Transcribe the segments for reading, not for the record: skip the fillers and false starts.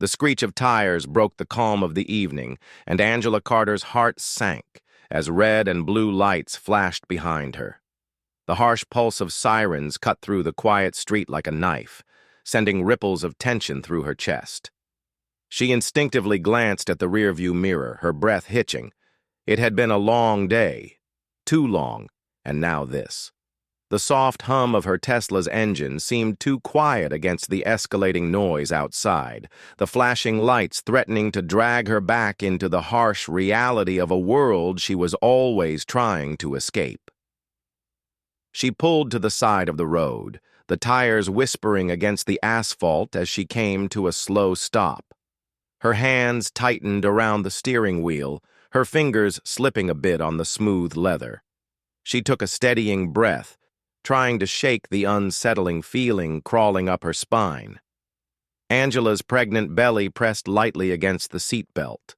The screech of tires broke the calm of the evening, and Angela Carter's heart sank as red and blue lights flashed behind her. The harsh pulse of sirens cut through the quiet street like a knife, sending ripples of tension through her chest. She instinctively glanced at the rearview mirror, her breath hitching. It had been a long day, too long, and now this. The soft hum of her Tesla's engine seemed too quiet against the escalating noise outside, the flashing lights threatening to drag her back into the harsh reality of a world she was always trying to escape. She pulled to the side of the road, the tires whispering against the asphalt as she came to a slow stop. Her hands tightened around the steering wheel, her fingers slipping a bit on the smooth leather. She took a steadying breath, trying to shake the unsettling feeling crawling up her spine. Angela's pregnant belly pressed lightly against the seatbelt,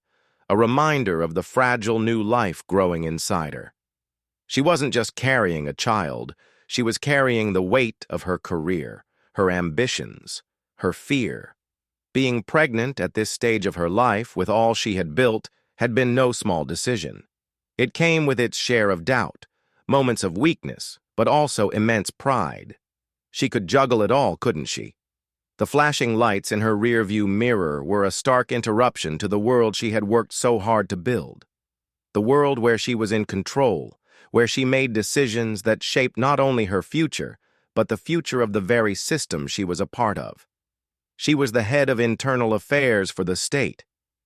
a reminder of the fragile new life growing inside her. She wasn't just carrying a child, she was carrying the weight of her career, her ambitions, her fear. Being pregnant at this stage of her life with all she had built had been no small decision. It came with its share of doubt, moments of weakness, but also immense pride. She could juggle it all, couldn't she? The flashing lights in her rearview mirror were a stark interruption to the world she had worked so hard to build. The world where she was in control, where she made decisions that shaped not only her future, but the future of the very system she was a part of. She was the head of internal affairs for the state,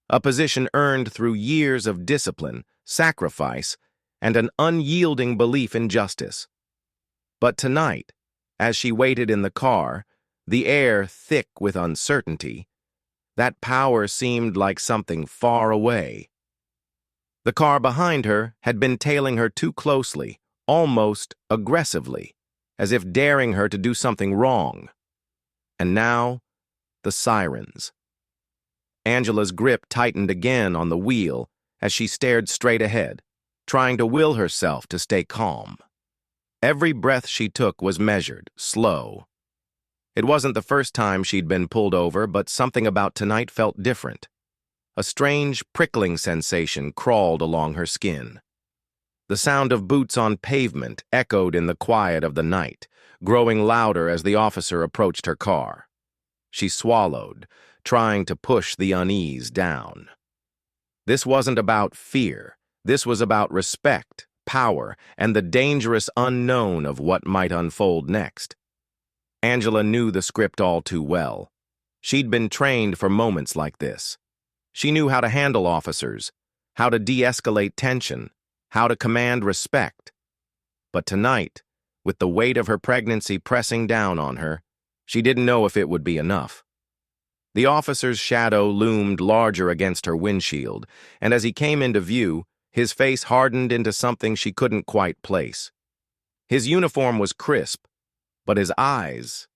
a position earned through years of discipline, sacrifice, and an unyielding belief in justice. But tonight, as she waited in the car, the air thick with uncertainty, that power seemed like something far away. The car behind her had been tailing her too closely, almost aggressively, as if daring her to do something wrong. And now, the sirens. Angela's grip tightened again on the wheel as she stared straight ahead, trying to will herself to stay calm. Every breath she took was measured, slow. It wasn't the first time she'd been pulled over, but something about tonight felt different. A strange, prickling sensation crawled along her skin. The sound of boots on pavement echoed in the quiet of the night, growing louder as the officer approached her car. She swallowed, trying to push the unease down. This wasn't about fear. This was about respect, power, and the dangerous unknown of what might unfold next. Angela knew the script all too well. She'd been trained for moments like this. She knew how to handle officers, how to de-escalate tension, how to command respect. But tonight, with the weight of her pregnancy pressing down on her, she didn't know if it would be enough. The officer's shadow loomed larger against her windshield, and as he came into view, his face hardened into something she couldn't quite place. His uniform was crisp, but his eyes,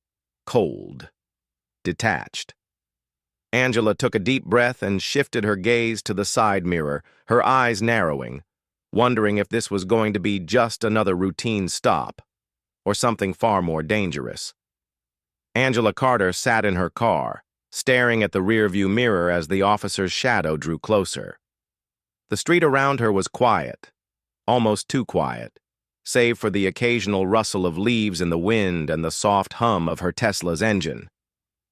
cold, detached. Angela took a deep breath and shifted her gaze to the side mirror, her eyes narrowing, wondering if this was going to be just another routine stop, or something far more dangerous. Angela Carter sat in her car, staring at the rearview mirror as the officer's shadow drew closer. The street around her was quiet, almost too quiet, save for the occasional rustle of leaves in the wind and the soft hum of her Tesla's engine.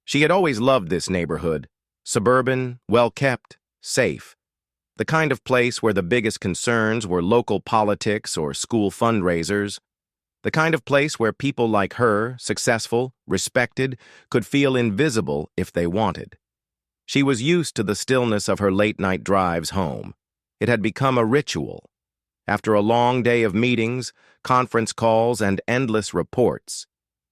She had always loved this neighborhood, suburban, well-kept, safe, the kind of place where the biggest concerns were local politics or school fundraisers, the kind of place where people like her, successful, respected, could feel invisible if they wanted. She was used to the stillness of her late-night drives home. It had become a ritual. After a long day of meetings, conference calls, and endless reports,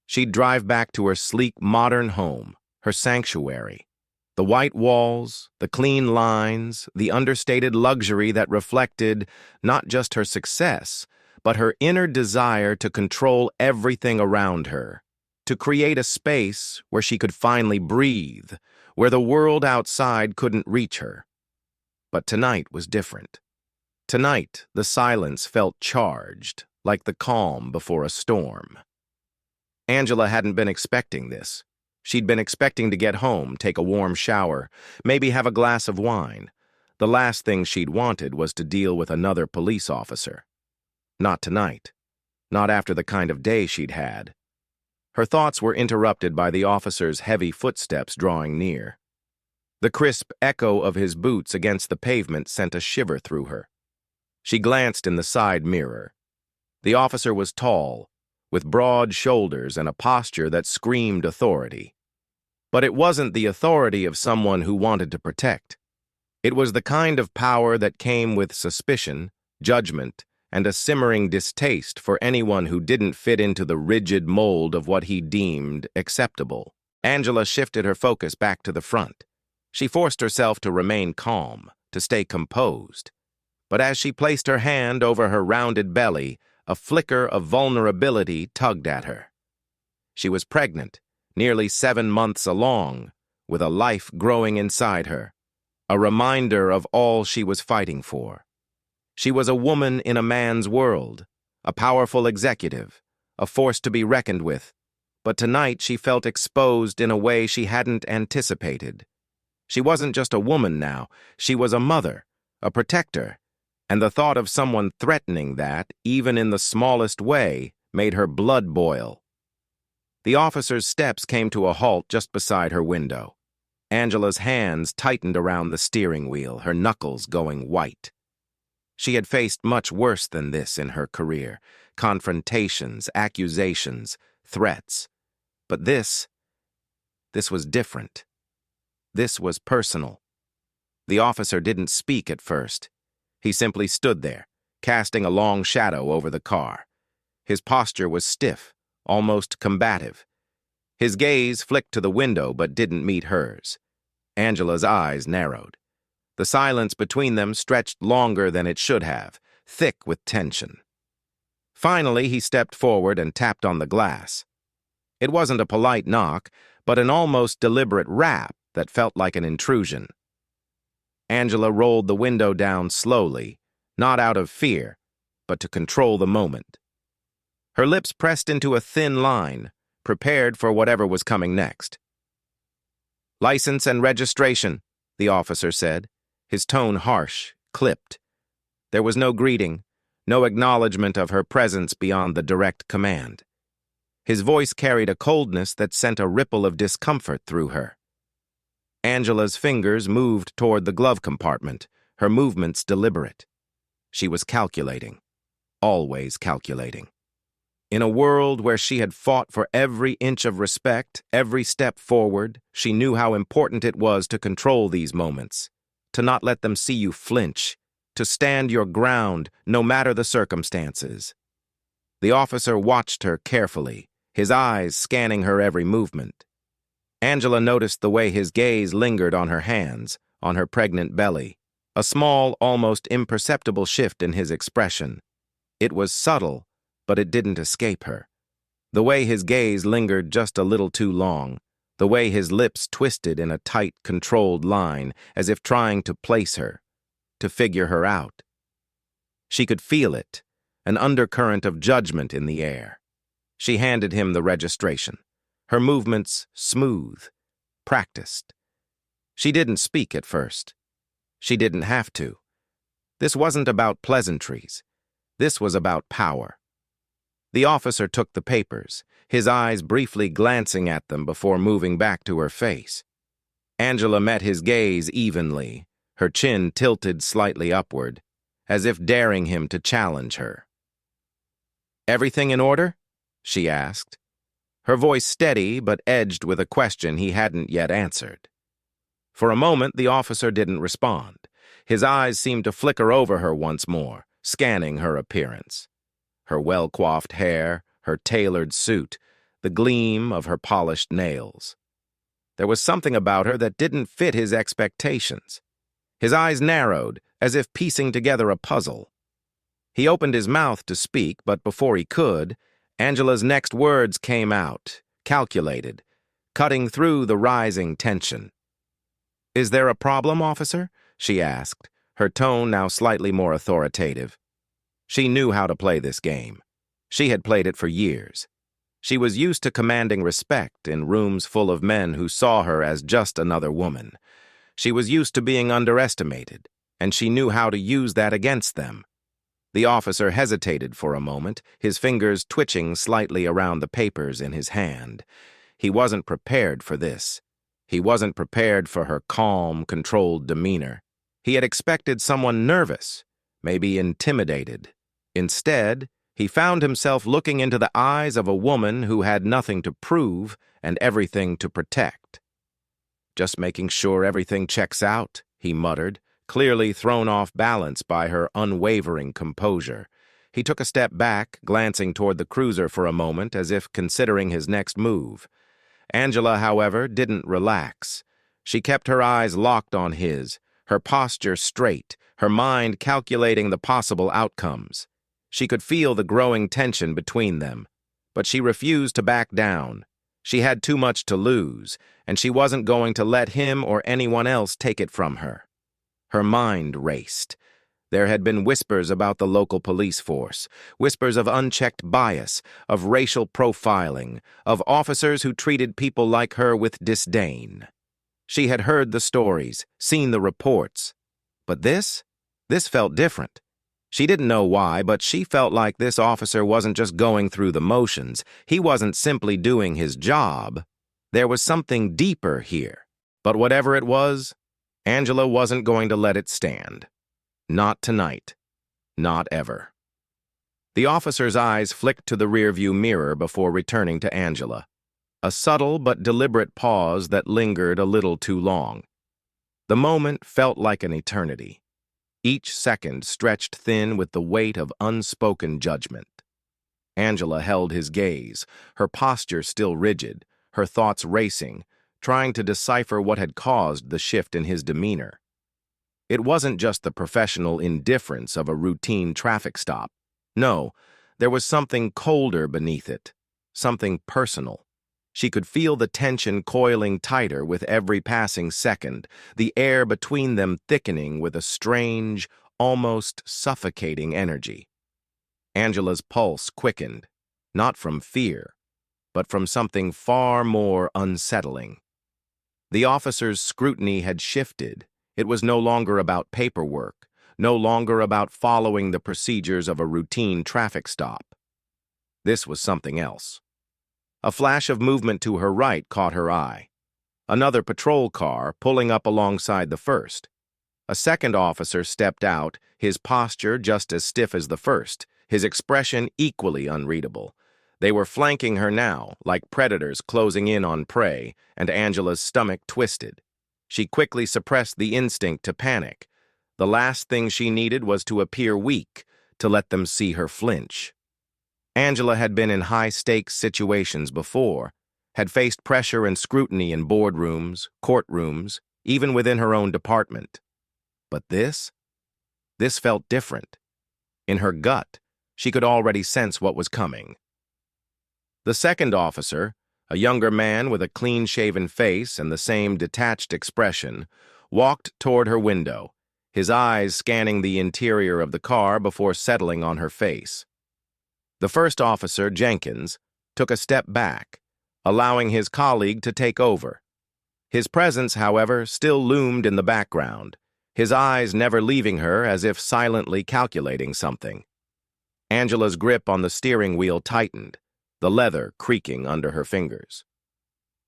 she'd drive back to her sleek, modern home, her sanctuary. The white walls, the clean lines, the understated luxury that reflected not just her success, but her inner desire to control everything around her, to create a space where she could finally breathe, where the world outside couldn't reach her. But tonight was different. Tonight, the silence felt charged, like the calm before a storm. Angela hadn't been expecting this. She'd been expecting to get home, take a warm shower, maybe have a glass of wine. The last thing she'd wanted was to deal with another police officer. Not tonight. Not after the kind of day she'd had. Her thoughts were interrupted by the officer's heavy footsteps drawing near. The crisp echo of his boots against the pavement sent a shiver through her. She glanced in the side mirror. The officer was tall, with broad shoulders and a posture that screamed authority. But it wasn't the authority of someone who wanted to protect. It was the kind of power that came with suspicion, judgment, and a simmering distaste for anyone who didn't fit into the rigid mold of what he deemed acceptable. Angela shifted her focus back to the front. She forced herself to remain calm, to stay composed. But as she placed her hand over her rounded belly, a flicker of vulnerability tugged at her. She was pregnant, nearly 7 months along, with a life growing inside her, a reminder of all she was fighting for. She was a woman in a man's world, a powerful executive, a force to be reckoned with, but tonight she felt exposed in a way she hadn't anticipated. She wasn't just a woman now, she was a mother, a protector, and the thought of someone threatening that, even in the smallest way, made her blood boil. The officer's steps came to a halt just beside her window. Angela's hands tightened around the steering wheel, her knuckles going white. She had faced much worse than this in her career, confrontations, accusations, threats. But this was different. This was personal. The officer didn't speak at first. He simply stood there, casting a long shadow over the car. His posture was stiff, almost combative. His gaze flicked to the window but didn't meet hers. Angela's eyes narrowed. The silence between them stretched longer than it should have, thick with tension. Finally, he stepped forward and tapped on the glass. It wasn't a polite knock, but an almost deliberate rap that felt like an intrusion. Angela rolled the window down slowly, not out of fear, but to control the moment. Her lips pressed into a thin line, prepared for whatever was coming next. "License and registration," the officer said, his tone harsh, clipped. There was no greeting, no acknowledgement of her presence beyond the direct command. His voice carried a coldness that sent a ripple of discomfort through her. Angela's fingers moved toward the glove compartment, her movements deliberate. She was calculating, always calculating. In a world where she had fought for every inch of respect, every step forward, she knew how important it was to control these moments, to not let them see you flinch, to stand your ground no matter the circumstances. The officer watched her carefully, his eyes scanning her every movement. Angela noticed the way his gaze lingered on her hands, on her pregnant belly, a small, almost imperceptible shift in his expression. It was subtle, but it didn't escape her. The way his gaze lingered just a little too long, the way his lips twisted in a tight, controlled line, as if trying to place her, to figure her out. She could feel it, an undercurrent of judgment in the air. She handed him the registration, her movements smooth, practiced. She didn't speak at first. She didn't have to. This wasn't about pleasantries. This was about power. The officer took the papers, his eyes briefly glancing at them before moving back to her face. Angela met his gaze evenly, her chin tilted slightly upward, as if daring him to challenge her. "Everything in order?" she asked, her voice steady but edged with a question he hadn't yet answered. For a moment, the officer didn't respond. His eyes seemed to flicker over her once more, scanning her appearance. Her well-coiffed hair, her tailored suit, the gleam of her polished nails. There was something about her that didn't fit his expectations. His eyes narrowed, as if piecing together a puzzle. He opened his mouth to speak, but before he could, Angela's next words came out, calculated, cutting through the rising tension. "Is there a problem, officer?" she asked, her tone now slightly more authoritative. She knew how to play this game. She had played it for years. She was used to commanding respect in rooms full of men who saw her as just another woman. She was used to being underestimated, and she knew how to use that against them. The officer hesitated for a moment, his fingers twitching slightly around the papers in his hand. He wasn't prepared for this. He wasn't prepared for her calm, controlled demeanor. He had expected someone nervous, maybe intimidated. Instead, he found himself looking into the eyes of a woman who had nothing to prove and everything to protect. "Just making sure everything checks out," he muttered, clearly thrown off balance by her unwavering composure. He took a step back, glancing toward the cruiser for a moment as if considering his next move. Angela, however, didn't relax. She kept her eyes locked on his, her posture straight, her mind calculating the possible outcomes. She could feel the growing tension between them, but she refused to back down. She had too much to lose, and she wasn't going to let him or anyone else take it from her. Her mind raced. There had been whispers about the local police force, whispers of unchecked bias, of racial profiling, of officers who treated people like her with disdain. She had heard the stories, seen the reports. But this felt different. She didn't know why, but she felt like this officer wasn't just going through the motions. He wasn't simply doing his job. There was something deeper here. But whatever it was, Angela wasn't going to let it stand. Not tonight. Not ever. The officer's eyes flicked to the rearview mirror before returning to Angela. A subtle but deliberate pause that lingered a little too long. The moment felt like an eternity. Each second stretched thin with the weight of unspoken judgment. Angela held his gaze, her posture still rigid, her thoughts racing, trying to decipher what had caused the shift in his demeanor. It wasn't just the professional indifference of a routine traffic stop. No, there was something colder beneath it, something personal. She could feel the tension coiling tighter with every passing second, the air between them thickening with a strange, almost suffocating energy. Angela's pulse quickened, not from fear, but from something far more unsettling. The officer's scrutiny had shifted. It was no longer about paperwork, no longer about following the procedures of a routine traffic stop. This was something else. A flash of movement to her right caught her eye. Another patrol car pulling up alongside the first. A second officer stepped out, his posture just as stiff as the first, his expression equally unreadable. They were flanking her now, like predators closing in on prey, and Angela's stomach twisted. She quickly suppressed the instinct to panic. The last thing she needed was to appear weak, to let them see her flinch. Angela had been in high-stakes situations before, had faced pressure and scrutiny in boardrooms, courtrooms, even within her own department. But this felt different. In her gut, she could already sense what was coming. The second officer, a younger man with a clean-shaven face and the same detached expression, walked toward her window, his eyes scanning the interior of the car before settling on her face. The first officer, Jenkins, took a step back, allowing his colleague to take over. His presence, however, still loomed in the background, his eyes never leaving her as if silently calculating something. Angela's grip on the steering wheel tightened, the leather creaking under her fingers.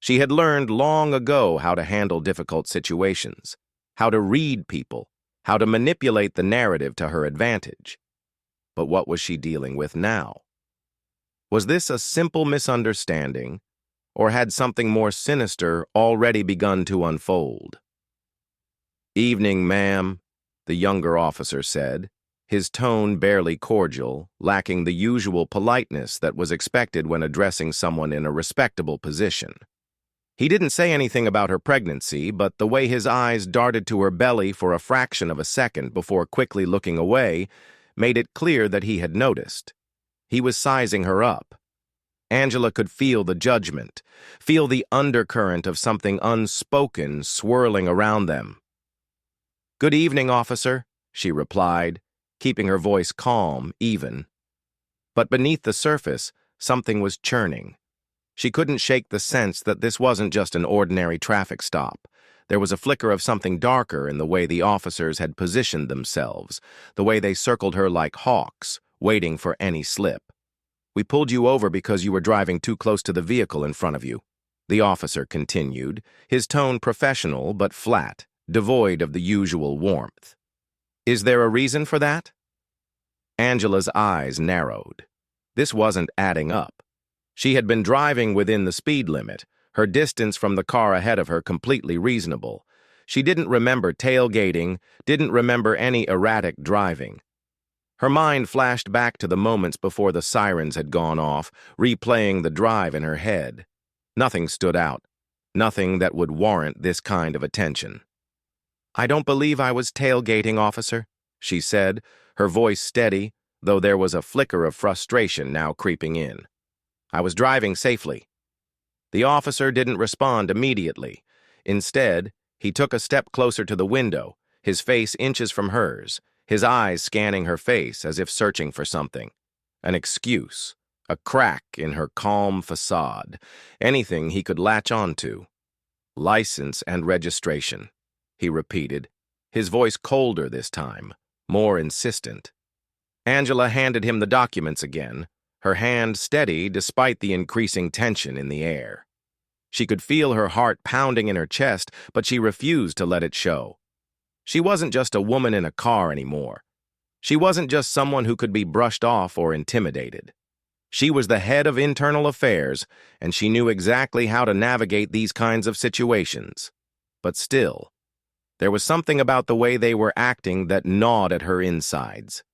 She had learned long ago how to handle difficult situations, how to read people, how to manipulate the narrative to her advantage. But what was she dealing with now? Was this a simple misunderstanding, or had something more sinister already begun to unfold? "Evening, ma'am," the younger officer said, his tone barely cordial, lacking the usual politeness that was expected when addressing someone in a respectable position. He didn't say anything about her pregnancy, but the way his eyes darted to her belly for a fraction of a second before quickly looking away made it clear that he had noticed. He was sizing her up. Angela could feel the judgment, feel the undercurrent of something unspoken swirling around them. "Good evening, officer," she replied, keeping her voice calm, even. But beneath the surface, something was churning, She couldn't shake the sense that this wasn't just an ordinary traffic stop. There was a flicker of something darker in the way the officers had positioned themselves, the way they circled her like hawks, waiting for any slip. "We pulled you over because you were driving too close to the vehicle in front of you," the officer continued, his tone professional but flat, devoid of the usual warmth. "Is there a reason for that?" Angela's eyes narrowed. This wasn't adding up. She had been driving within the speed limit, her distance from the car ahead of her completely reasonable. She didn't remember tailgating, didn't remember any erratic driving. Her mind flashed back to the moments before the sirens had gone off, replaying the drive in her head. Nothing stood out, nothing that would warrant this kind of attention. "I don't believe I was tailgating, officer," she said, her voice steady, though there was a flicker of frustration now creeping in. "I was driving safely." The officer didn't respond immediately. Instead, he took a step closer to the window, his face inches from hers, his eyes scanning her face as if searching for something. An excuse, a crack in her calm facade, anything he could latch onto. "License and registration," he repeated, his voice colder this time, more insistent. Angela handed him the documents again, her hand steady despite the increasing tension in the air. She could feel her heart pounding in her chest, but she refused to let it show. She wasn't just a woman in a car anymore. She wasn't just someone who could be brushed off or intimidated. She was the head of internal affairs, and she knew exactly how to navigate these kinds of situations. But still, there was something about the way they were acting that gnawed at her insides.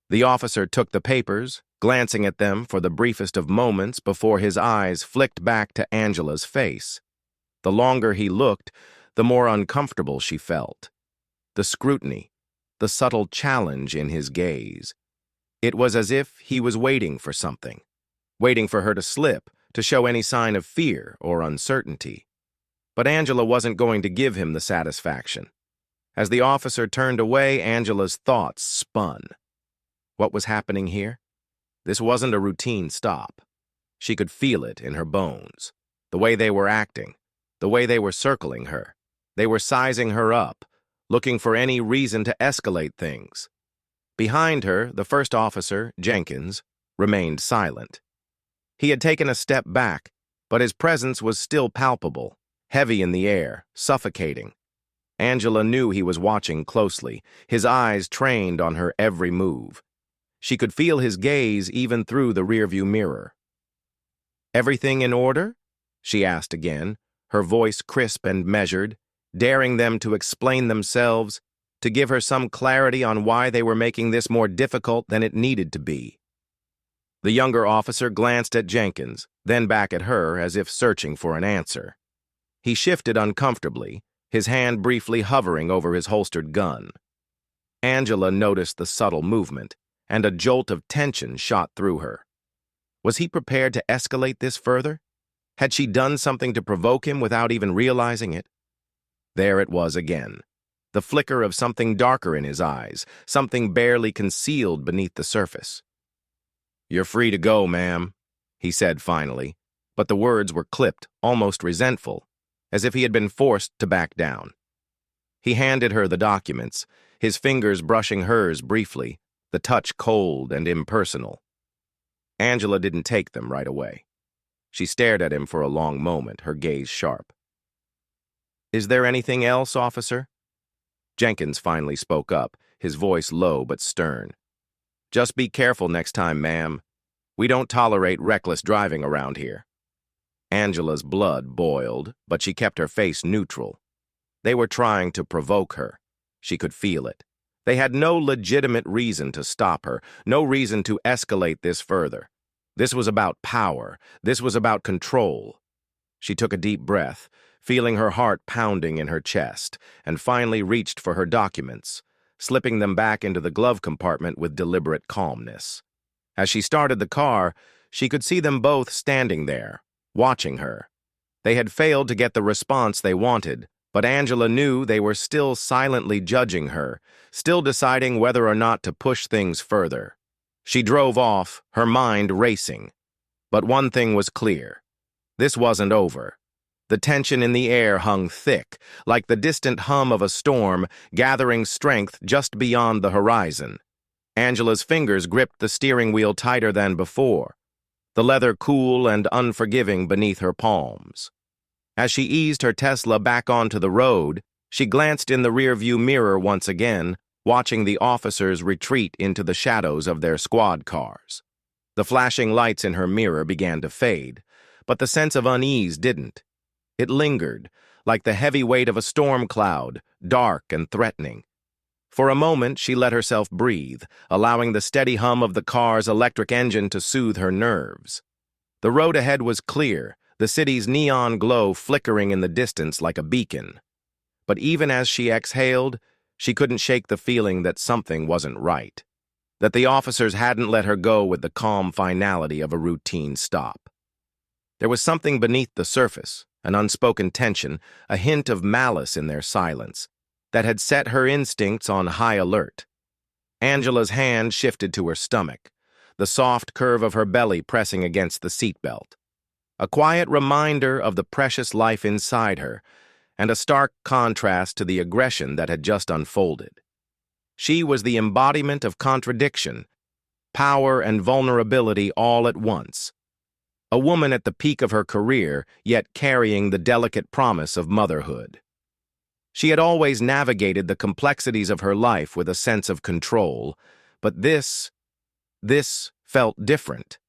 The officer took the papers, glancing at them for the briefest of moments before his eyes flicked back to Angela's face. The longer he looked, the more uncomfortable she felt. The scrutiny, the subtle challenge in his gaze. It was as if he was waiting for something, waiting for her to slip, to show any sign of fear or uncertainty. But Angela wasn't going to give him the satisfaction. As the officer turned away, Angela's thoughts spun. What was happening here? This wasn't a routine stop. She could feel it in her bones. The way they were acting, the way they were circling her. They were sizing her up, looking for any reason to escalate things. Behind her, the first officer, Jenkins, remained silent. He had taken a step back, but his presence was still palpable, heavy in the air, suffocating. Angela knew he was watching closely, his eyes trained on her every move. She could feel his gaze even through the rearview mirror. "Everything in order?" she asked again, her voice crisp and measured, daring them to explain themselves, to give her some clarity on why they were making this more difficult than it needed to be. The younger officer glanced at Jenkins, then back at her as if searching for an answer. He shifted uncomfortably, his hand briefly hovering over his holstered gun. Angela noticed the subtle movement, and a jolt of tension shot through her. Was he prepared to escalate this further? Had she done something to provoke him without even realizing it? There it was again, the flicker of something darker in his eyes, something barely concealed beneath the surface. "You're free to go, ma'am," he said finally, but the words were clipped, almost resentful, as if he had been forced to back down. He handed her the documents, his fingers brushing hers briefly, the touch cold and impersonal. Angela didn't take them right away. She stared at him for a long moment, her gaze sharp. "Is there anything else, officer?" Jenkins finally spoke up, his voice low but stern. "Just be careful next time, ma'am. We don't tolerate reckless driving around here." Angela's blood boiled, but she kept her face neutral. They were trying to provoke her. She could feel it. They had no legitimate reason to stop her, no reason to escalate this further. This was about power. This was about control. She took a deep breath, feeling her heart pounding in her chest, and finally reached for her documents, slipping them back into the glove compartment with deliberate calmness. As she started the car, she could see them both standing there, watching her. They had failed to get the response they wanted, but Angela knew they were still silently judging her, still deciding whether or not to push things further. She drove off, her mind racing. But one thing was clear. This wasn't over. The tension in the air hung thick, like the distant hum of a storm gathering strength just beyond the horizon. Angela's fingers gripped the steering wheel tighter than before, the leather cool and unforgiving beneath her palms. As she eased her Tesla back onto the road, she glanced in the rearview mirror once again, watching the officers retreat into the shadows of their squad cars. The flashing lights in her mirror began to fade, but the sense of unease didn't. It lingered, like the heavy weight of a storm cloud, dark and threatening. For a moment, she let herself breathe, allowing the steady hum of the car's electric engine to soothe her nerves. The road ahead was clear, the city's neon glow flickering in the distance like a beacon. But even as she exhaled, she couldn't shake the feeling that something wasn't right, that the officers hadn't let her go with the calm finality of a routine stop. There was something beneath the surface, an unspoken tension, a hint of malice in their silence, that had set her instincts on high alert. Angela's hand shifted to her stomach, the soft curve of her belly pressing against the seatbelt. A quiet reminder of the precious life inside her, and a stark contrast to the aggression that had just unfolded. She was the embodiment of contradiction, power and vulnerability all at once. A woman at the peak of her career, yet carrying the delicate promise of motherhood. She had always navigated the complexities of her life with a sense of control, but this felt different.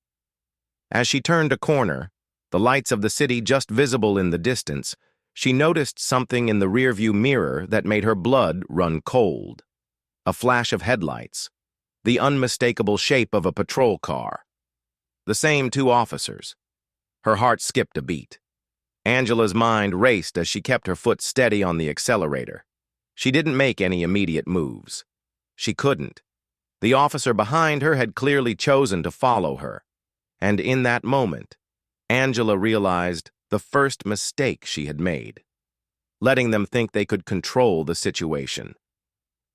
As she turned a corner, the lights of the city just visible in the distance, she noticed something in the rearview mirror that made her blood run cold. A flash of headlights, the unmistakable shape of a patrol car. The same two officers. Her heart skipped a beat. Angela's mind raced as she kept her foot steady on the accelerator. She didn't make any immediate moves. She couldn't. The officer behind her had clearly chosen to follow her. And in that moment, Angela realized the first mistake she had made, letting them think they could control the situation.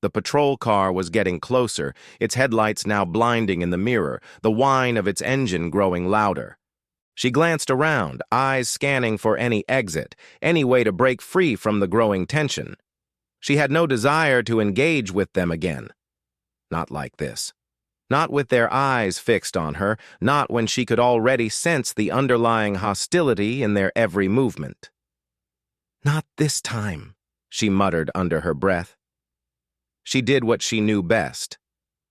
The patrol car was getting closer, its headlights now blinding in the mirror, the whine of its engine growing louder. She glanced around, eyes scanning for any exit, any way to break free from the growing tension. She had no desire to engage with them again. Not like this. Not with their eyes fixed on her, not when she could already sense the underlying hostility in their every movement. "Not this time," she muttered under her breath. She did what she knew best,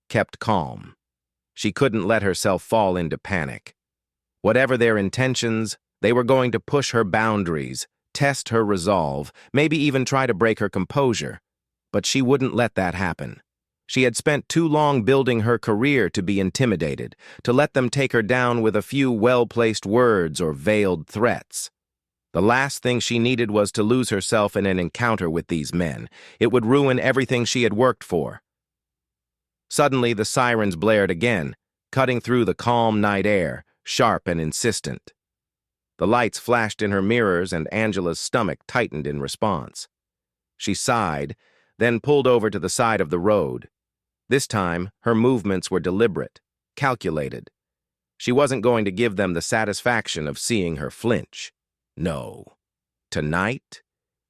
kept calm. She couldn't let herself fall into panic. Whatever their intentions, they were going to push her boundaries, test her resolve, maybe even try to break her composure. But she wouldn't let that happen. She had spent too long building her career to be intimidated, to let them take her down with a few well-placed words or veiled threats. The last thing she needed was to lose herself in an encounter with these men. It would ruin everything she had worked for. Suddenly, the sirens blared again, cutting through the calm night air, sharp and insistent. The lights flashed in her mirrors, and Angela's stomach tightened in response. She sighed, then pulled over to the side of the road. This time, her movements were deliberate, calculated. She wasn't going to give them the satisfaction of seeing her flinch. No. Tonight,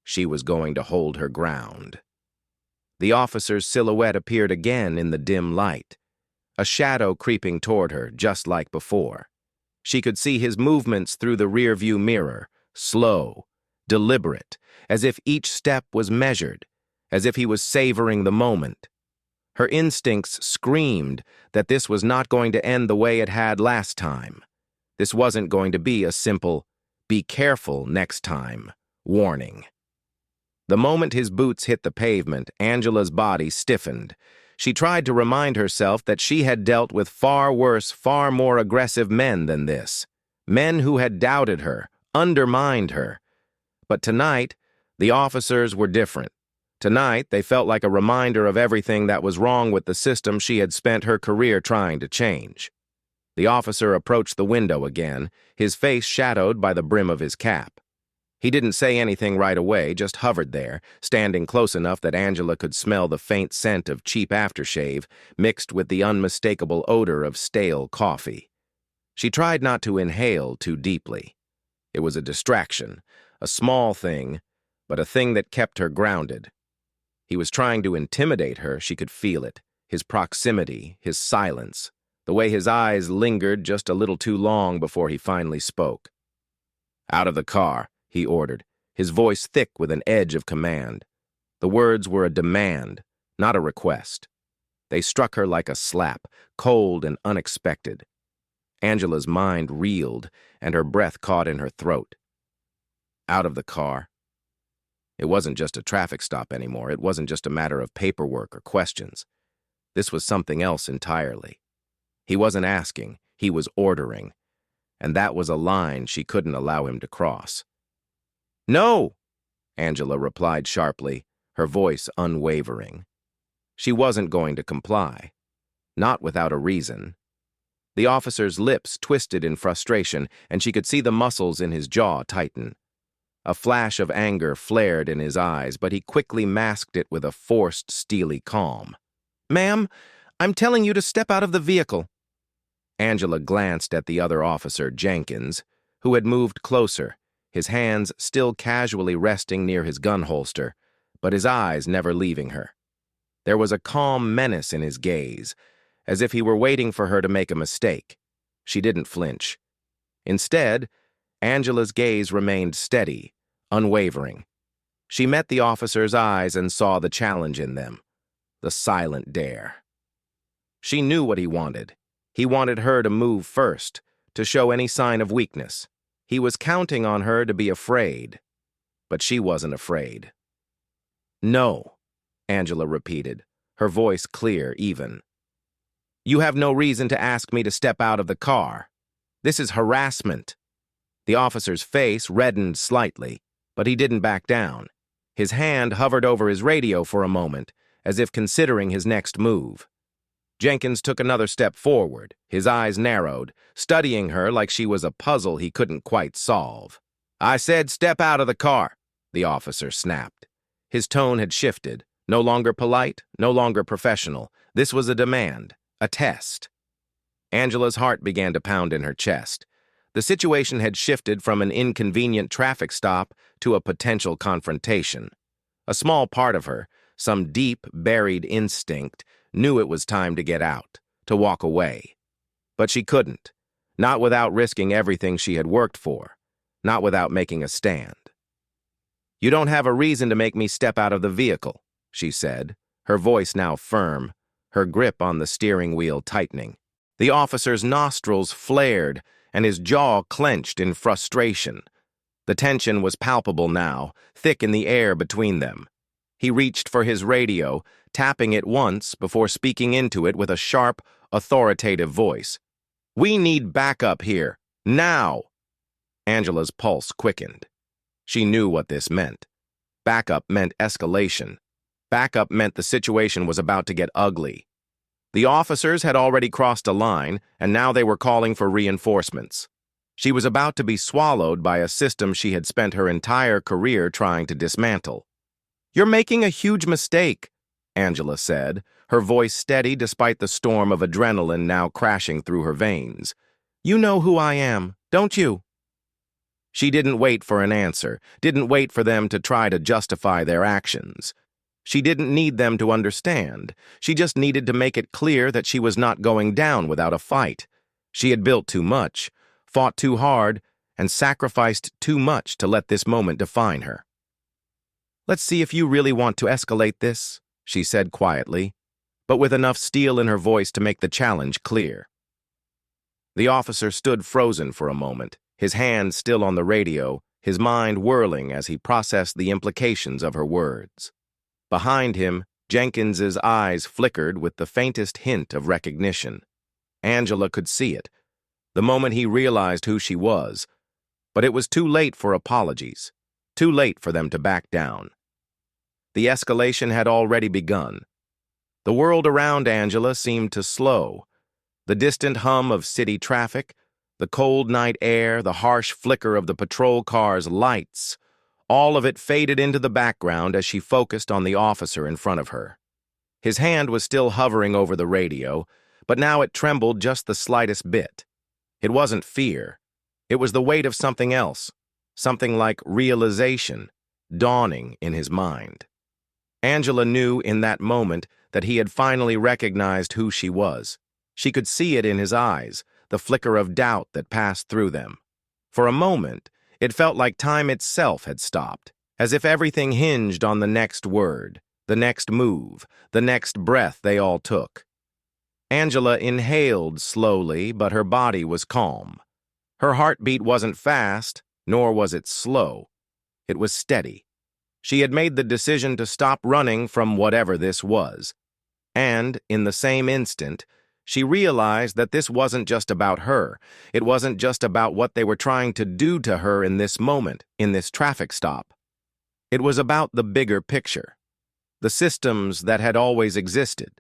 she was going to hold her ground. The officer's silhouette appeared again in the dim light, a shadow creeping toward her, just like before. She could see his movements through the rearview mirror, slow, deliberate, as if each step was measured, as if he was savoring the moment. Her instincts screamed that this was not going to end the way it had last time. This wasn't going to be a simple, "Be careful next time" warning. The moment his boots hit the pavement, Angela's body stiffened. She tried to remind herself that she had dealt with far worse, far more aggressive men than this. Men who had doubted her, undermined her. But tonight, the officers were different. Tonight, they felt like a reminder of everything that was wrong with the system she had spent her career trying to change. The officer approached the window again, his face shadowed by the brim of his cap. He didn't say anything right away, just hovered there, standing close enough that Angela could smell the faint scent of cheap aftershave mixed with the unmistakable odor of stale coffee. She tried not to inhale too deeply. It was a distraction, a small thing, but a thing that kept her grounded. He was trying to intimidate her, she could feel it. His proximity, his silence, the way his eyes lingered just a little too long before he finally spoke. "Out of the car," he ordered, his voice thick with an edge of command. The words were a demand, not a request. They struck her like a slap, cold and unexpected. Angela's mind reeled, and her breath caught in her throat. Out of the car. It wasn't just a traffic stop anymore. It wasn't just a matter of paperwork or questions. This was something else entirely. He wasn't asking, he was ordering, and that was a line she couldn't allow him to cross. "No!" Angela replied sharply, her voice unwavering. She wasn't going to comply. Not without a reason. The officer's lips twisted in frustration, and she could see the muscles in his jaw tighten. A flash of anger flared in his eyes, but he quickly masked it with a forced, steely calm. "Ma'am, I'm telling you to step out of the vehicle." Angela glanced at the other officer, Jenkins, who had moved closer, his hands still casually resting near his gun holster, but his eyes never leaving her. There was a calm menace in his gaze, as if he were waiting for her to make a mistake. She didn't flinch. Instead, Angela's gaze remained steady, unwavering. She met the officer's eyes and saw the challenge in them, the silent dare. She knew what he wanted. He wanted her to move first, to show any sign of weakness. He was counting on her to be afraid, but she wasn't afraid. "No," Angela repeated, her voice clear, even. "You have no reason to ask me to step out of the car. This is harassment." The officer's face reddened slightly, but he didn't back down. His hand hovered over his radio for a moment, as if considering his next move. Jenkins took another step forward, his eyes narrowed, studying her like she was a puzzle he couldn't quite solve. "I said step out of the car," the officer snapped. His tone had shifted, no longer polite, no longer professional. This was a demand, a test. Angela's heart began to pound in her chest. The situation had shifted from an inconvenient traffic stop to a potential confrontation. A small part of her, some deep, buried instinct, knew it was time to get out, to walk away. But she couldn't, not without risking everything she had worked for, not without making a stand. "You don't have a reason to make me step out of the vehicle," she said, her voice now firm, her grip on the steering wheel tightening. The officer's nostrils flared, and his jaw clenched in frustration. The tension was palpable now, thick in the air between them. He reached for his radio, tapping it once before speaking into it with a sharp, authoritative voice. "We need backup here, now!" Angela's pulse quickened. She knew what this meant. Backup meant escalation. Backup meant the situation was about to get ugly. The officers had already crossed a line, and now they were calling for reinforcements. She was about to be swallowed by a system she had spent her entire career trying to dismantle. "You're making a huge mistake," Angela said, her voice steady despite the storm of adrenaline now crashing through her veins. "You know who I am, don't you?" She didn't wait for an answer, didn't wait for them to try to justify their actions. She didn't need them to understand. She just needed to make it clear that she was not going down without a fight. She had built too much, fought too hard, and sacrificed too much to let this moment define her. "Let's see if you really want to escalate this," she said quietly, but with enough steel in her voice to make the challenge clear. The officer stood frozen for a moment, his hand still on the radio, his mind whirling as he processed the implications of her words. Behind him, Jenkins's eyes flickered with the faintest hint of recognition. Angela could see it, the moment he realized who she was, but it was too late for apologies, too late for them to back down. The escalation had already begun. The world around Angela seemed to slow. The distant hum of city traffic, the cold night air, the harsh flicker of the patrol car's lights, all of it faded into the background as she focused on the officer in front of her. His hand was still hovering over the radio, but now it trembled just the slightest bit. It wasn't fear. It was the weight of something else, something like realization, dawning in his mind. Angela knew in that moment that he had finally recognized who she was. She could see it in his eyes, the flicker of doubt that passed through them. For a moment, it felt like time itself had stopped, as if everything hinged on the next word, the next move, the next breath they all took. Angela inhaled slowly, but her body was calm. Her heartbeat wasn't fast, nor was it slow. It was steady. She had made the decision to stop running from whatever this was. And, in the same instant, she realized that this wasn't just about her. It wasn't just about what they were trying to do to her in this moment, in this traffic stop. It was about the bigger picture. The systems that had always existed,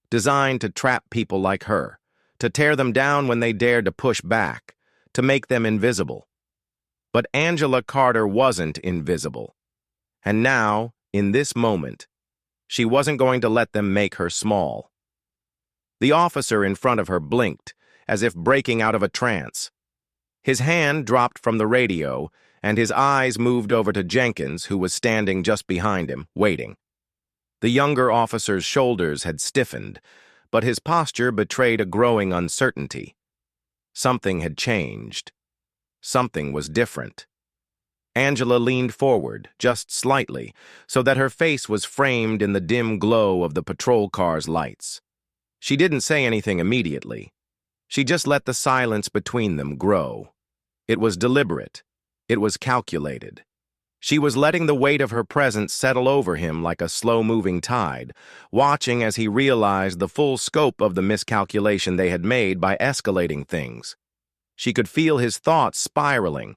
designed to trap people like her, to tear them down when they dared to push back, to make them invisible. But Angela Carter wasn't invisible. And now, in this moment, she wasn't going to let them make her small. The officer in front of her blinked, as if breaking out of a trance. His hand dropped from the radio, and his eyes moved over to Jenkins, who was standing just behind him, waiting. The younger officer's shoulders had stiffened, but his posture betrayed a growing uncertainty. Something had changed. Something was different. Angela leaned forward, just slightly, so that her face was framed in the dim glow of the patrol car's lights. She didn't say anything immediately. She just let the silence between them grow. It was deliberate. It was calculated. She was letting the weight of her presence settle over him like a slow-moving tide, watching as he realized the full scope of the miscalculation they had made by escalating things. She could feel his thoughts spiraling.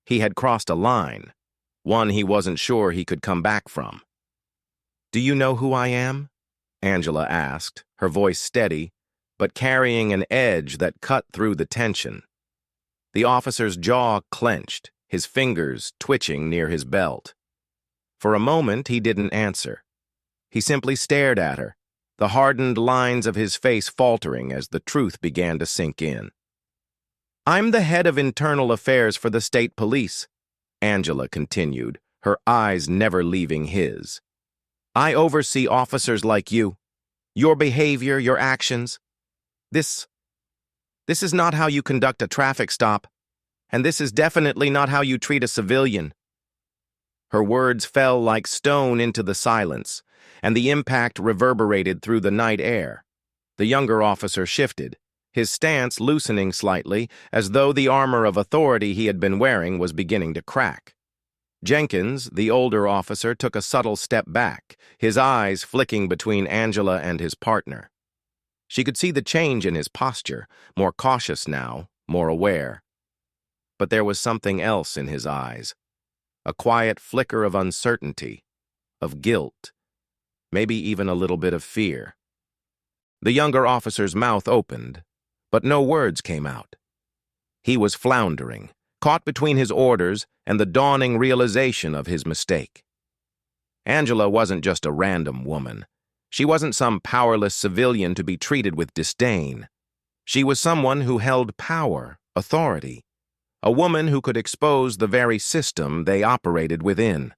He had crossed a line, one he wasn't sure he could come back from. "Do you know who I am?" Angela asked, her voice steady, but carrying an edge that cut through the tension. The officer's jaw clenched, his fingers twitching near his belt. For a moment, he didn't answer. He simply stared at her, the hardened lines of his face faltering as the truth began to sink in. "I'm the head of internal affairs for the state police," Angela continued, her eyes never leaving his. "I oversee officers like you. Your behavior, your actions. This is not how you conduct a traffic stop, and this is definitely not how you treat a civilian." Her words fell like stone into the silence, and the impact reverberated through the night air. The younger officer shifted, his stance loosening slightly, as though the armor of authority he had been wearing was beginning to crack. Jenkins, the older officer, took a subtle step back, his eyes flicking between Angela and his partner. She could see the change in his posture, more cautious now, more aware. But there was something else in his eyes, a quiet flicker of uncertainty, of guilt, maybe even a little bit of fear. The younger officer's mouth opened, but no words came out. He was floundering, caught between his orders and the dawning realization of his mistake. Angela wasn't just a random woman. She wasn't some powerless civilian to be treated with disdain. She was someone who held power, authority, a woman who could expose the very system they operated within.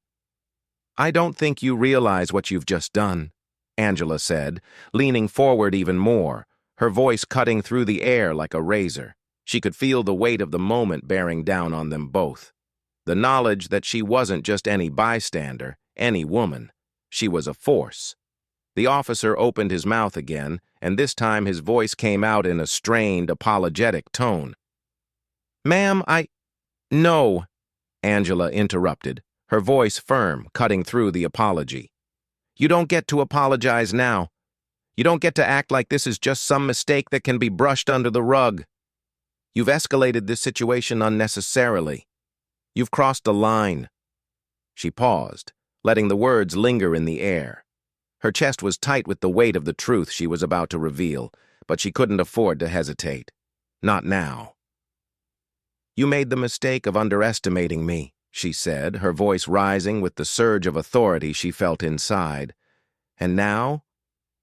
"I don't think you realize what you've just done," Angela said, leaning forward even more, her voice cutting through the air like a razor. She could feel the weight of the moment bearing down on them both. The knowledge that she wasn't just any bystander, any woman. She was a force. The officer opened his mouth again, and this time his voice came out in a strained, apologetic tone. "Ma'am, No," Angela interrupted, her voice firm, cutting through the apology. "You don't get to apologize now. You don't get to act like this is just some mistake that can be brushed under the rug. You've escalated this situation unnecessarily. You've crossed a line." She paused, letting the words linger in the air. Her chest was tight with the weight of the truth she was about to reveal, but she couldn't afford to hesitate. Not now. "You made the mistake of underestimating me," she said, her voice rising with the surge of authority she felt inside. "And now,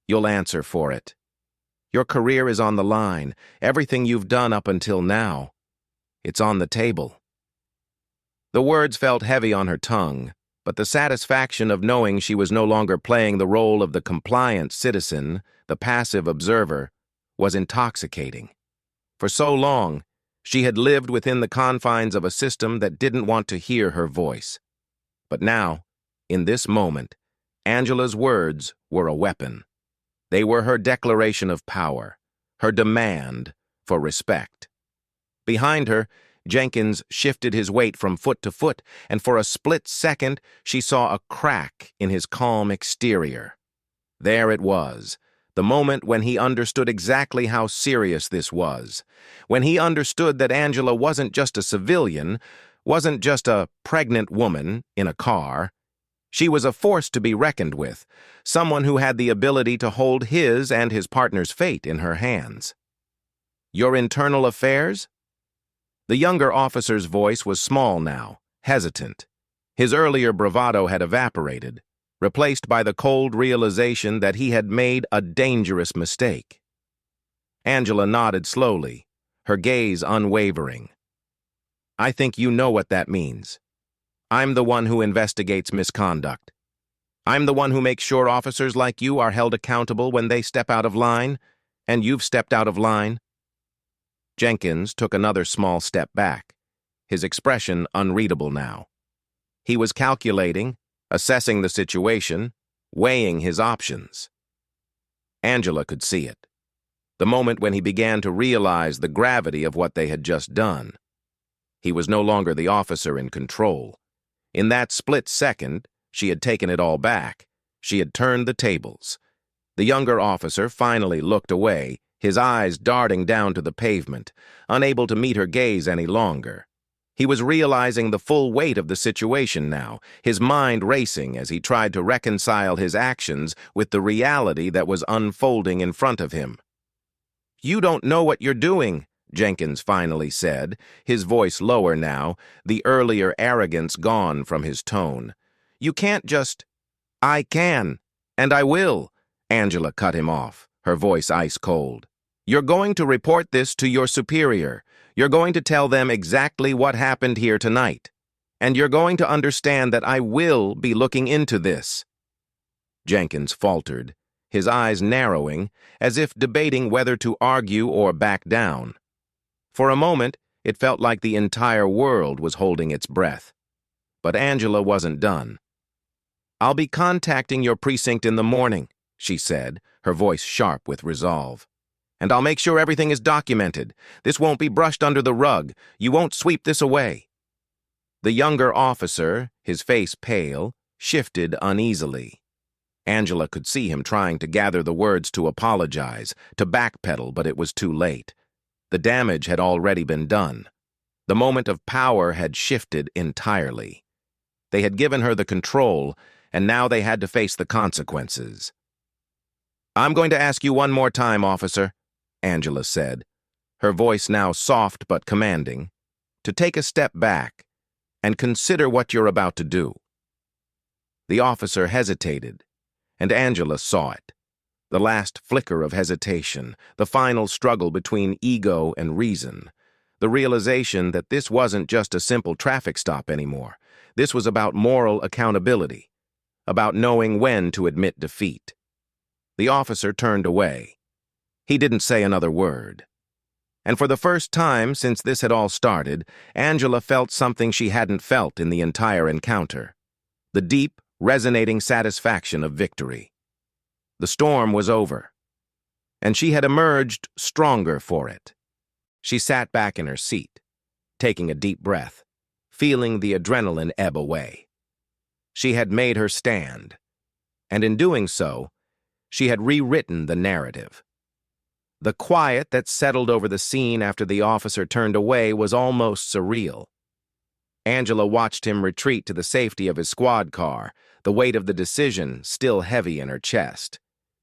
you'll answer for it. Your career is on the line. Everything you've done up until now. It's on the table." The words felt heavy on her tongue, but the satisfaction of knowing she was no longer playing the role of the compliant citizen, the passive observer, was intoxicating. For so long, she had lived within the confines of a system that didn't want to hear her voice. But now, in this moment, Angela's words were a weapon. They were her declaration of power, her demand for respect. Behind her, Jenkins shifted his weight from foot to foot, and for a split second she saw a crack in his calm exterior. There it was, the moment when he understood exactly how serious this was, when he understood that Angela wasn't just a civilian, wasn't just a pregnant woman in a car. She was a force to be reckoned with, someone who had the ability to hold his and his partner's fate in her hands. "Your internal affairs?" The younger officer's voice was small now, hesitant. His earlier bravado had evaporated, replaced by the cold realization that he had made a dangerous mistake. Angela nodded slowly, her gaze unwavering. "I think you know what that means. I'm the one who investigates misconduct. I'm the one who makes sure officers like you are held accountable when they step out of line, and you've stepped out of line." Jenkins took another small step back, his expression unreadable now. He was calculating, assessing the situation, weighing his options. Angela could see it, the moment when he began to realize the gravity of what they had just done. He was no longer the officer in control. In that split second, she had taken it all back. She had turned the tables. The younger officer finally looked away, his eyes darting down to the pavement, unable to meet her gaze any longer. He was realizing the full weight of the situation now, his mind racing as he tried to reconcile his actions with the reality that was unfolding in front of him. "You don't know what you're doing," Jenkins finally said, his voice lower now, the earlier arrogance gone from his tone. "You can't just—" "I can, and I will," Angela cut him off, her voice ice-cold. "You're going to report this to your superior. You're going to tell them exactly what happened here tonight. And you're going to understand that I will be looking into this." Jenkins faltered, his eyes narrowing, as if debating whether to argue or back down. For a moment, it felt like the entire world was holding its breath. But Angela wasn't done. "I'll be contacting your precinct in the morning," she said, her voice sharp with resolve. "And I'll make sure everything is documented. This won't be brushed under the rug. You won't sweep this away." The younger officer, his face pale, shifted uneasily. Angela could see him trying to gather the words to apologize, to backpedal, but it was too late. The damage had already been done. The moment of power had shifted entirely. They had given her the control, and now they had to face the consequences. "I'm going to ask you one more time, officer," Angela said, her voice now soft but commanding, "to take a step back and consider what you're about to do." The officer hesitated, and Angela saw it. The last flicker of hesitation, the final struggle between ego and reason, the realization that this wasn't just a simple traffic stop anymore. This was about moral accountability, about knowing when to admit defeat. The officer turned away. He didn't say another word. And for the first time since this had all started, Angela felt something she hadn't felt in the entire encounter: the deep, resonating satisfaction of victory. The storm was over, and she had emerged stronger for it. She sat back in her seat, taking a deep breath, feeling the adrenaline ebb away. She had made her stand, and in doing so, she had rewritten the narrative. The quiet that settled over the scene after the officer turned away was almost surreal. Angela watched him retreat to the safety of his squad car, the weight of the decision still heavy in her chest.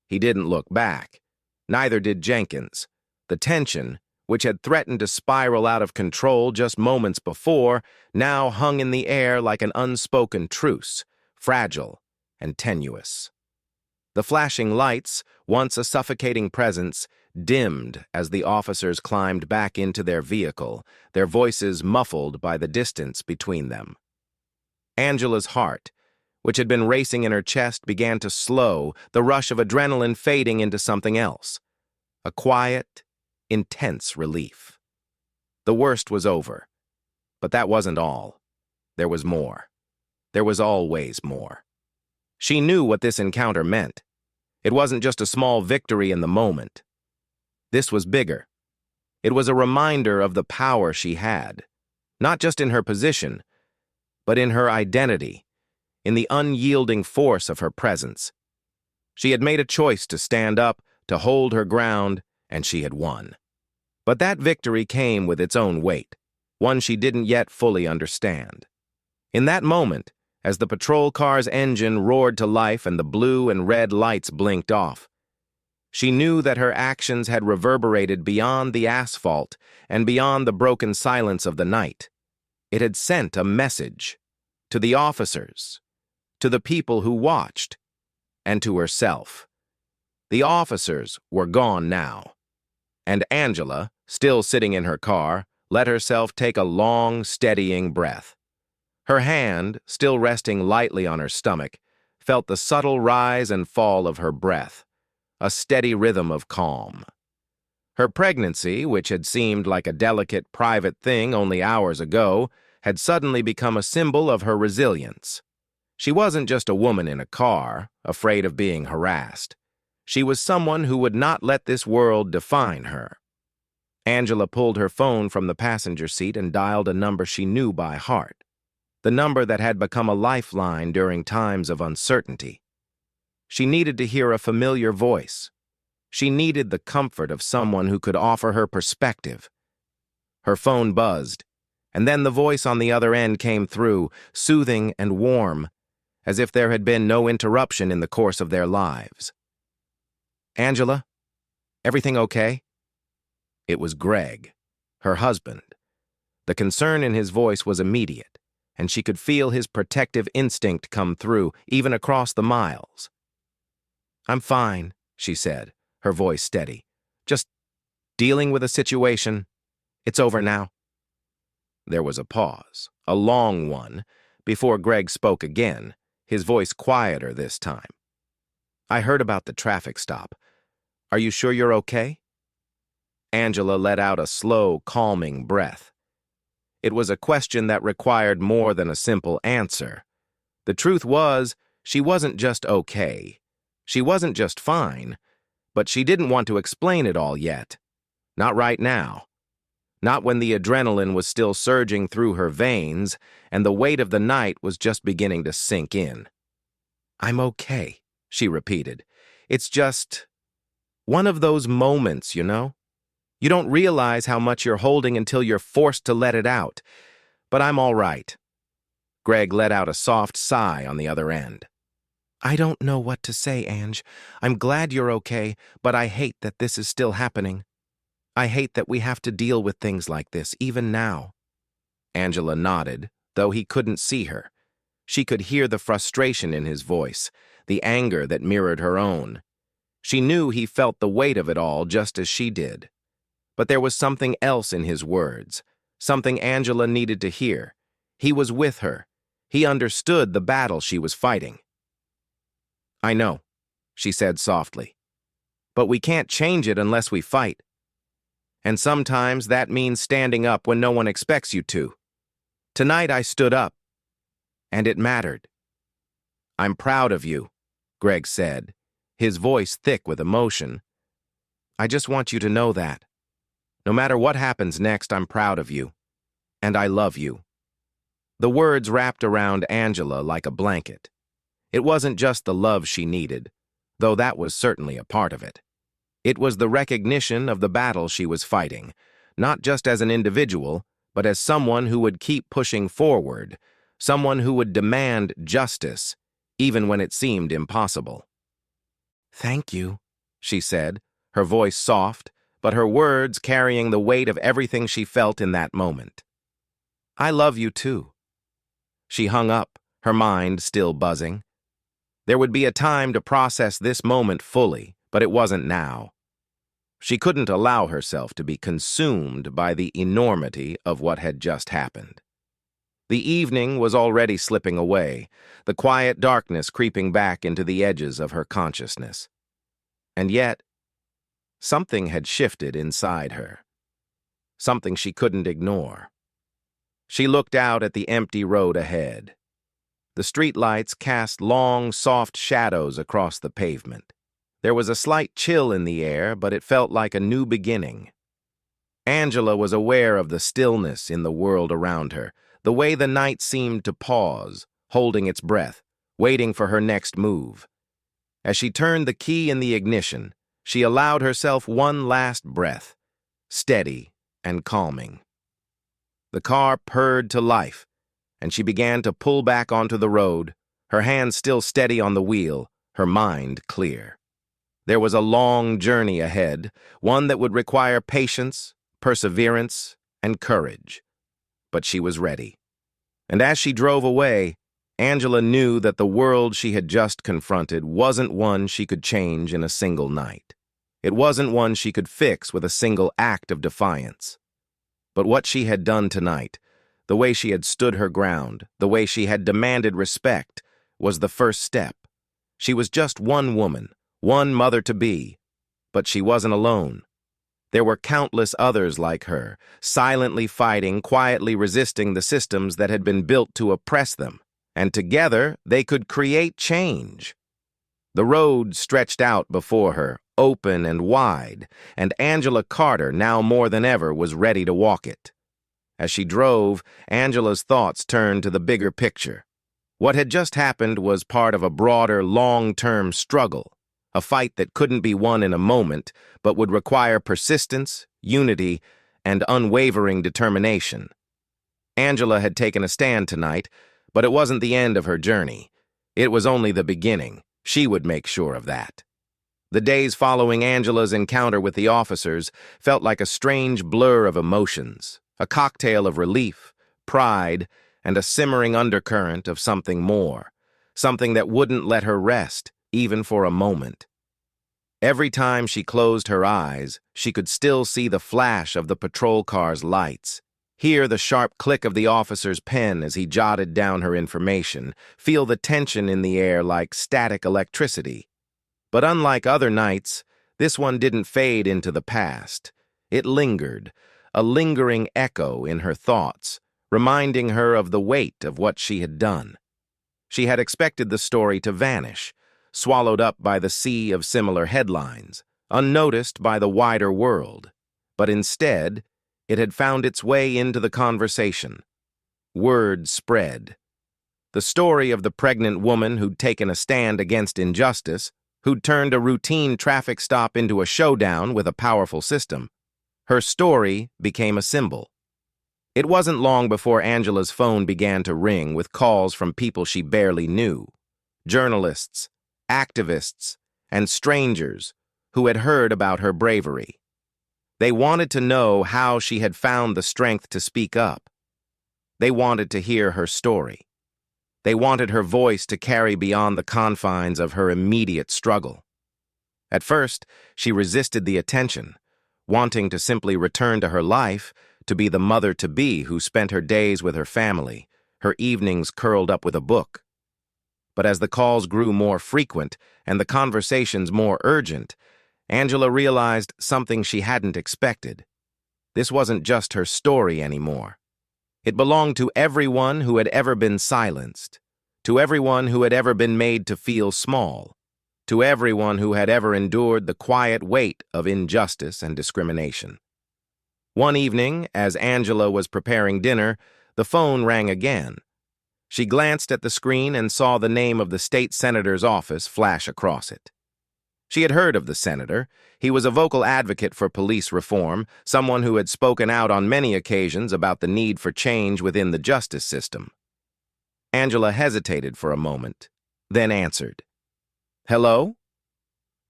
He didn't look back. Neither did Jenkins. The tension, which had threatened to spiral out of control just moments before, now hung in the air like an unspoken truce, fragile and tenuous. The flashing lights, once a suffocating presence, dimmed as the officers climbed back into their vehicle, their voices muffled by the distance between them. Angela's heart, which had been racing in her chest, began to slow, the rush of adrenaline fading into something else. A quiet, intense relief. The worst was over. But that wasn't all. There was more. There was always more. She knew what this encounter meant. It wasn't just a small victory in the moment. This was bigger. It was a reminder of the power she had, not just in her position, but in her identity, in the unyielding force of her presence. She had made a choice to stand up, to hold her ground, and she had won. But that victory came with its own weight, one she didn't yet fully understand. In that moment, as the patrol car's engine roared to life and the blue and red lights blinked off, she knew that her actions had reverberated beyond the asphalt and beyond the broken silence of the night. It had sent a message to the officers, to the people who watched, and to herself. The officers were gone now, and Angela, still sitting in her car, let herself take a long, steadying breath. Her hand, still resting lightly on her stomach, felt the subtle rise and fall of her breath, a steady rhythm of calm. Her pregnancy, which had seemed like a delicate, private thing only hours ago, had suddenly become a symbol of her resilience. She wasn't just a woman in a car, afraid of being harassed. She was someone who would not let this world define her. Angela pulled her phone from the passenger seat and dialed a number she knew by heart, the number that had become a lifeline during times of uncertainty. She needed to hear a familiar voice. She needed the comfort of someone who could offer her perspective. Her phone buzzed, and then the voice on the other end came through, soothing and warm, as if there had been no interruption in the course of their lives. "Angela, everything okay?" It was Greg, her husband. The concern in his voice was immediate, and she could feel his protective instinct come through, even across the miles. "I'm fine," she said, her voice steady. "Just dealing with a situation. It's over now." There was a pause, a long one, before Greg spoke again, his voice quieter this time. "I heard about the traffic stop. Are you sure you're okay?" Angela let out a slow, calming breath. It was a question that required more than a simple answer. The truth was, she wasn't just okay. She wasn't just fine, but she didn't want to explain it all yet. Not right now. Not when the adrenaline was still surging through her veins and the weight of the night was just beginning to sink in. "I'm okay," she repeated. "It's just one of those moments, you know? You don't realize how much you're holding until you're forced to let it out. But I'm all right." Greg let out a soft sigh on the other end. "I don't know what to say, Ange. I'm glad you're okay, but I hate that this is still happening. I hate that we have to deal with things like this, even now." Angela nodded, though he couldn't see her. She could hear the frustration in his voice, the anger that mirrored her own. She knew he felt the weight of it all just as she did. But there was something else in his words, something Angela needed to hear. He was with her. He understood the battle she was fighting. "I know," she said softly. "But we can't change it unless we fight. And sometimes that means standing up when no one expects you to. Tonight I stood up, and it mattered." "I'm proud of you," Greg said, his voice thick with emotion. "I just want you to know that. No matter what happens next, I'm proud of you. And I love you." The words wrapped around Angela like a blanket. It wasn't just the love she needed, though that was certainly a part of it. It was the recognition of the battle she was fighting, not just as an individual, but as someone who would keep pushing forward, someone who would demand justice, even when it seemed impossible. "Thank you," she said, her voice soft, but her words carrying the weight of everything she felt in that moment. "I love you too." She hung up, her mind still buzzing. There would be a time to process this moment fully, but it wasn't now. She couldn't allow herself to be consumed by the enormity of what had just happened. The evening was already slipping away, the quiet darkness creeping back into the edges of her consciousness. And yet, something had shifted inside her. Something she couldn't ignore. She looked out at the empty road ahead. The streetlights cast long, soft shadows across the pavement. There was a slight chill in the air, but it felt like a new beginning. Angela was aware of the stillness in the world around her, the way the night seemed to pause, holding its breath, waiting for her next move. As she turned the key in the ignition, she allowed herself one last breath, steady and calming. The car purred to life, and she began to pull back onto the road, her hands still steady on the wheel, her mind clear. There was a long journey ahead, one that would require patience, perseverance, and courage. But she was ready. And as she drove away, Angela knew that the world she had just confronted wasn't one she could change in a single night. It wasn't one she could fix with a single act of defiance. But what she had done tonight, the way she had stood her ground, the way she had demanded respect, was the first step. She was just one woman, one mother-to-be, but she wasn't alone. There were countless others like her, silently fighting, quietly resisting the systems that had been built to oppress them, and together they could create change. The road stretched out before her, open and wide, and Angela Carter, now more than ever, was ready to walk it. As she drove, Angela's thoughts turned to the bigger picture. What had just happened was part of a broader, long-term struggle, a fight that couldn't be won in a moment, but would require persistence, unity, and unwavering determination. Angela had taken a stand tonight, but it wasn't the end of her journey. It was only the beginning. She would make sure of that. The days following Angela's encounter with the officers felt like a strange blur of emotions, a cocktail of relief, pride, and a simmering undercurrent of something more, something that wouldn't let her rest, even for a moment. Every time she closed her eyes, she could still see the flash of the patrol car's lights, hear the sharp click of the officer's pen as he jotted down her information, feel the tension in the air like static electricity. But unlike other nights, this one didn't fade into the past. It lingered, a lingering echo in her thoughts, reminding her of the weight of what she had done. She had expected the story to vanish, swallowed up by the sea of similar headlines, unnoticed by the wider world. But instead, it had found its way into the conversation. Word spread. The story of the pregnant woman who'd taken a stand against injustice, who'd turned a routine traffic stop into a showdown with a powerful system. Her story became a symbol. It wasn't long before Angela's phone began to ring with calls from people she barely knew. Journalists, activists, and strangers who had heard about her bravery. They wanted to know how she had found the strength to speak up. They wanted to hear her story. They wanted her voice to carry beyond the confines of her immediate struggle. At first, she resisted the attention, wanting to simply return to her life, to be the mother-to-be who spent her days with her family, her evenings curled up with a book. But as the calls grew more frequent and the conversations more urgent, Angela realized something she hadn't expected. This wasn't just her story anymore. It belonged to everyone who had ever been silenced, to everyone who had ever been made to feel small, to everyone who had ever endured the quiet weight of injustice and discrimination. One evening, as Angela was preparing dinner, the phone rang again. She glanced at the screen and saw the name of the state senator's office flash across it. She had heard of the senator. He was a vocal advocate for police reform, someone who had spoken out on many occasions about the need for change within the justice system. Angela hesitated for a moment, then answered. "Hello?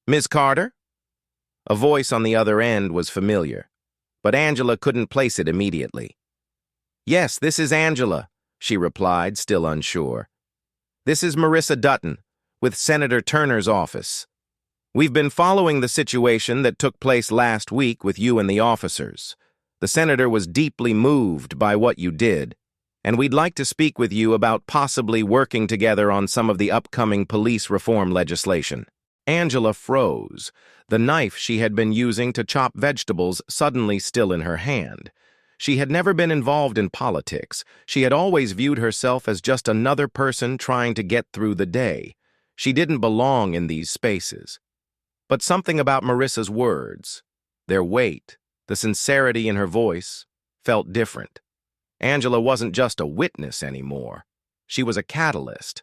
Ms. Carter?" A voice on the other end was familiar, but Angela couldn't place it immediately. "Yes, this is Angela," she replied, still unsure. "This is Marissa Dutton, with Senator Turner's office." We've been following the situation that took place last week with you and the officers. The senator was deeply moved by what you did, and we'd like to speak with you about possibly working together on some of the upcoming police reform legislation. Angela froze, the knife she had been using to chop vegetables suddenly still in her hand. She had never been involved in politics. She had always viewed herself as just another person trying to get through the day. She didn't belong in these spaces. But something about Marissa's words, their weight, the sincerity in her voice, felt different. Angela wasn't just a witness anymore. She was a catalyst.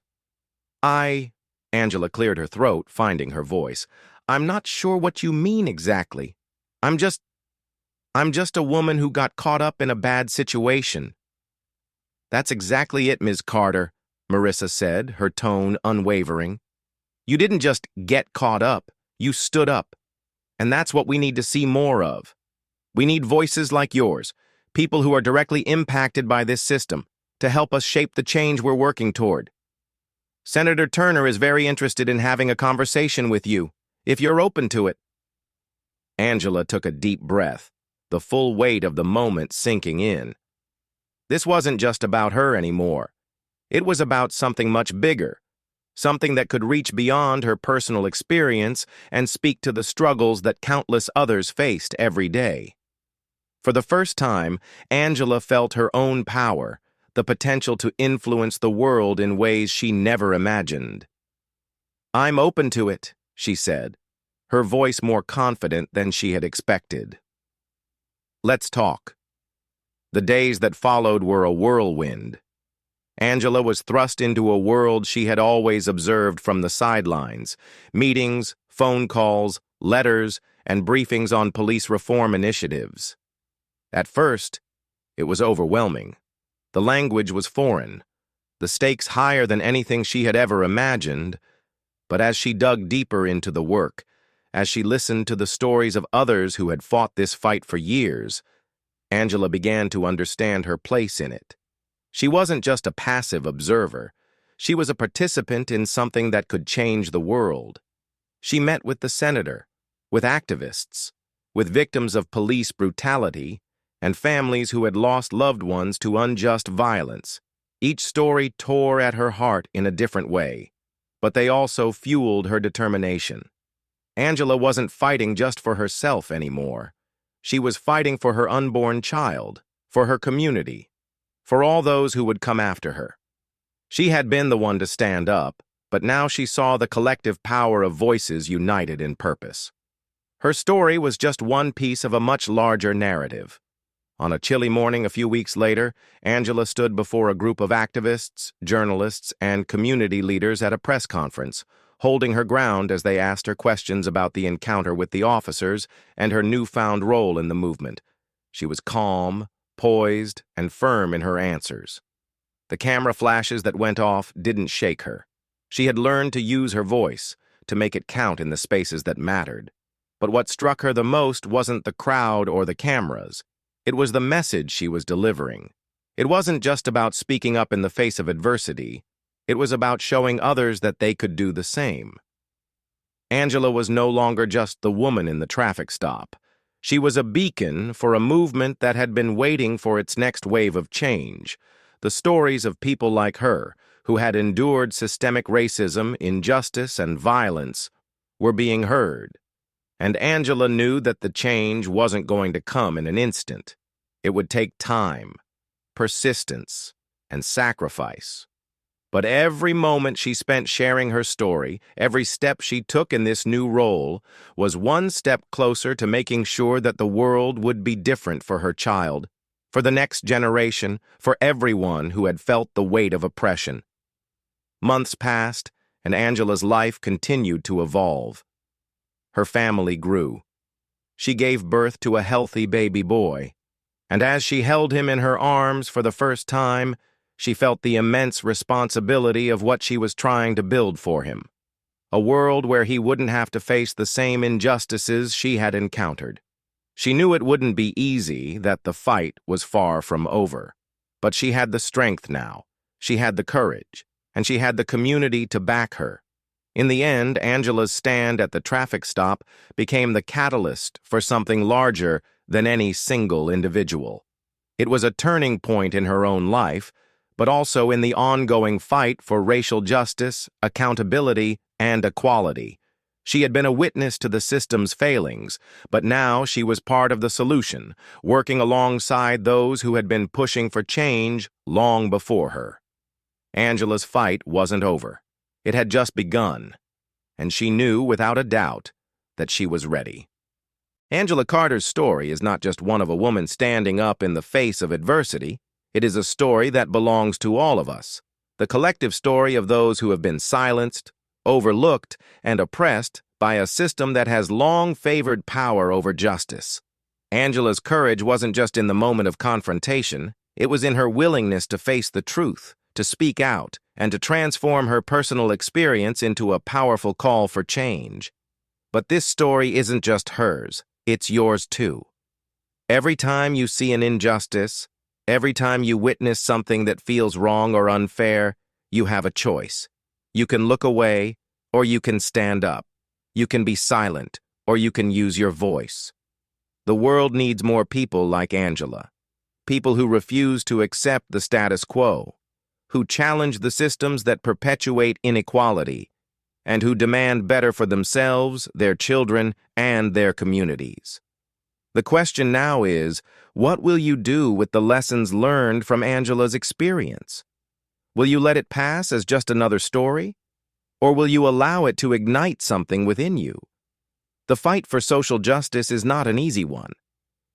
Angela cleared her throat, finding her voice. I'm not sure what you mean exactly. I'm just a woman who got caught up in a bad situation. That's exactly it, Ms. Carter, Marissa said, her tone unwavering. You didn't just get caught up, you stood up. And that's what we need to see more of. We need voices like yours, people who are directly impacted by this system, to help us shape the change we're working toward. Senator Turner is very interested in having a conversation with you, if you're open to it. Angela took a deep breath, the full weight of the moment sinking in. This wasn't just about her anymore. It was about something much bigger, something that could reach beyond her personal experience and speak to the struggles that countless others faced every day. For the first time, Angela felt her own power, the potential to influence the world in ways she never imagined. I'm open to it, she said, her voice more confident than she had expected. Let's talk. The days that followed were a whirlwind. Angela was thrust into a world she had always observed from the sidelines: meetings, phone calls, letters, and briefings on police reform initiatives. At first, it was overwhelming. The language was foreign, the stakes higher than anything she had ever imagined. But as she dug deeper into the work, as she listened to the stories of others who had fought this fight for years, Angela began to understand her place in it. She wasn't just a passive observer. She was a participant in something that could change the world. She met with the senator, with activists, with victims of police brutality, and families who had lost loved ones to unjust violence. Each story tore at her heart in a different way, but they also fueled her determination. Angela wasn't fighting just for herself anymore. She was fighting for her unborn child, for her community, for all those who would come after her. She had been the one to stand up, but now she saw the collective power of voices united in purpose. Her story was just one piece of a much larger narrative. On a chilly morning a few weeks later, Angela stood before a group of activists, journalists, and community leaders at a press conference, holding her ground as they asked her questions about the encounter with the officers and her newfound role in the movement. She was calm, poised, and firm in her answers. The camera flashes that went off didn't shake her. She had learned to use her voice, to make it count in the spaces that mattered. But what struck her the most wasn't the crowd or the cameras. It was the message she was delivering. It wasn't just about speaking up in the face of adversity. It was about showing others that they could do the same. Angela was no longer just the woman in the traffic stop. She was a beacon for a movement that had been waiting for its next wave of change. The stories of people like her, who had endured systemic racism, injustice, and violence, were being heard. And Angela knew that the change wasn't going to come in an instant. It would take time, persistence, and sacrifice. But every moment she spent sharing her story, every step she took in this new role, was one step closer to making sure that the world would be different for her child, for the next generation, for everyone who had felt the weight of oppression. Months passed, and Angela's life continued to evolve. Her family grew. She gave birth to a healthy baby boy, and as she held him in her arms for the first time, she felt the immense responsibility of what she was trying to build for him. A world where he wouldn't have to face the same injustices she had encountered. She knew it wouldn't be easy, that the fight was far from over. But she had the strength now. She had the courage, and she had the community to back her. In the end, Angela's stand at the traffic stop became the catalyst for something larger than any single individual. It was a turning point in her own life, but also in the ongoing fight for racial justice, accountability, and equality. She had been a witness to the system's failings, but now she was part of the solution, working alongside those who had been pushing for change long before her. Angela's fight wasn't over. It had just begun, and she knew without a doubt that she was ready. Angela Carter's story is not just one of a woman standing up in the face of adversity. It is a story that belongs to all of us, the collective story of those who have been silenced, overlooked, and oppressed by a system that has long favored power over justice. Angela's courage wasn't just in the moment of confrontation, it was in her willingness to face the truth, to speak out, and to transform her personal experience into a powerful call for change. But this story isn't just hers, it's yours too. Every time you see an injustice, every time you witness something that feels wrong or unfair, you have a choice. You can look away, or you can stand up. You can be silent, or you can use your voice. The world needs more people like Angela. People who refuse to accept the status quo, who challenge the systems that perpetuate inequality, and who demand better for themselves, their children, and their communities. The question now is, what will you do with the lessons learned from Angela's experience? Will you let it pass as just another story? Or will you allow it to ignite something within you? The fight for social justice is not an easy one.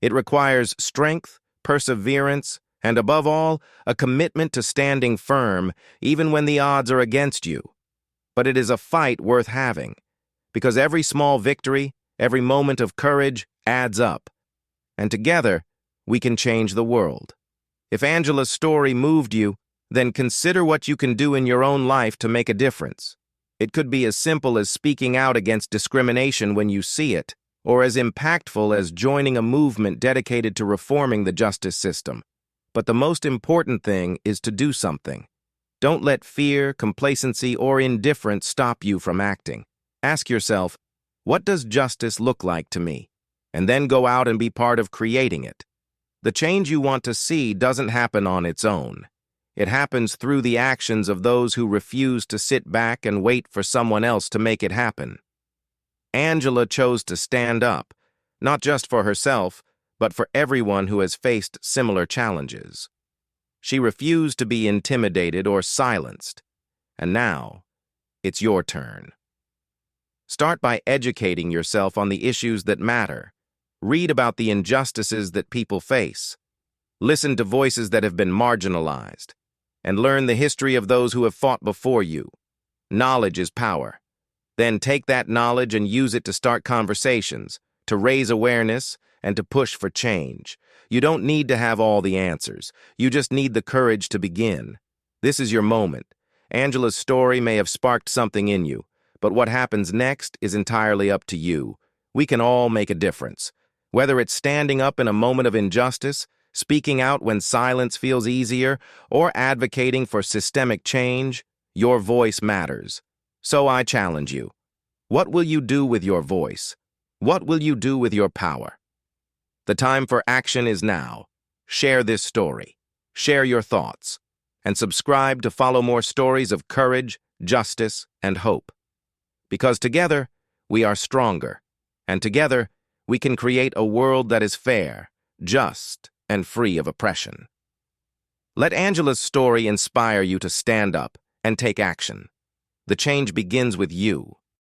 It requires strength, perseverance, and above all, a commitment to standing firm even when the odds are against you. But it is a fight worth having, because every small victory, every moment of courage adds up. And together, we can change the world. If Angela's story moved you, then consider what you can do in your own life to make a difference. It could be as simple as speaking out against discrimination when you see it, or as impactful as joining a movement dedicated to reforming the justice system. But the most important thing is to do something. Don't let fear, complacency, or indifference stop you from acting. Ask yourself, what does justice look like to me? And then go out and be part of creating it. The change you want to see doesn't happen on its own. It happens through the actions of those who refuse to sit back and wait for someone else to make it happen. Angela chose to stand up, not just for herself, but for everyone who has faced similar challenges. She refused to be intimidated or silenced. And now, it's your turn. Start by educating yourself on the issues that matter. Read about the injustices that people face. Listen to voices that have been marginalized. And learn the history of those who have fought before you. Knowledge is power. Then take that knowledge and use it to start conversations, to raise awareness, and to push for change. You don't need to have all the answers. You just need the courage to begin. This is your moment. Angela's story may have sparked something in you, but what happens next is entirely up to you. We can all make a difference. Whether it's standing up in a moment of injustice, speaking out when silence feels easier, or advocating for systemic change, your voice matters. So I challenge you. What will you do with your voice? What will you do with your power? The time for action is now. Share this story. Share your thoughts. And subscribe to follow more stories of courage, justice, and hope. Because together, we are stronger. And together, we can create a world that is fair, just, and free of oppression. Let Angela's story inspire you to stand up and take action. The change begins with you.